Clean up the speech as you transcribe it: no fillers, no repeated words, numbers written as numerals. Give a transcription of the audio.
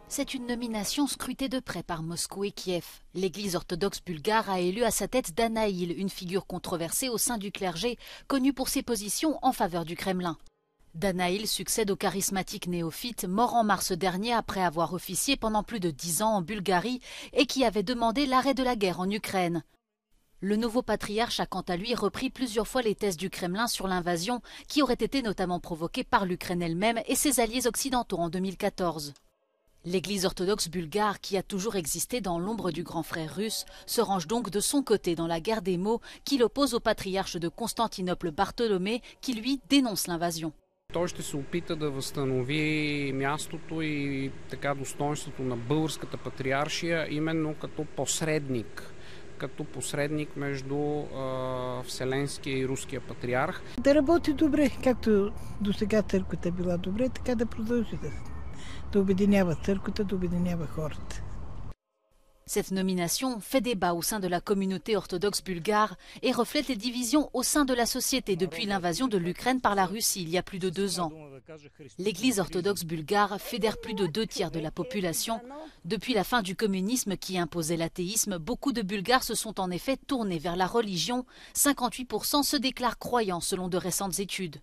C'est une nomination scrutée de près par Moscou et Kiev. L'Église orthodoxe bulgare a élu à sa tête Danaïl, une figure controversée au sein du clergé, connue pour ses positions en faveur du Kremlin. Danaïl succède au charismatique néophyte, mort en mars dernier après avoir officié pendant plus de 10 ans en Bulgarie et qui avait demandé l'arrêt de la guerre en Ukraine. Le nouveau patriarche a quant à lui repris plusieurs fois les thèses du Kremlin sur l'invasion qui aurait été notamment provoquée par l'Ukraine elle-même et ses alliés occidentaux en 2014. L'Église orthodoxe bulgare, qui a toujours existé dans l'ombre du grand frère russe, se range donc de son côté dans la guerre des mots qui l'oppose au patriarche de Constantinople Bartholomé, qui lui dénonce l'invasion. Той ще се опита да възстанови мястото и така достоинството на българската патриаршия именно като посредник между Вселенския и Руския патриарх. Да работи добре, както до сега църквата била добре, така да продължи да обединява църквата, да обединява хората. Cette nomination fait débat au sein de la communauté orthodoxe bulgare et reflète les divisions au sein de la société depuis l'invasion de l'Ukraine par la Russie il y a plus de 2 ans. L'Église orthodoxe bulgare fédère plus de 2 tiers de la population. Depuis la fin du communisme qui imposait l'athéisme, beaucoup de Bulgares se sont en effet tournés vers la religion. 58% se déclarent croyants selon de récentes études.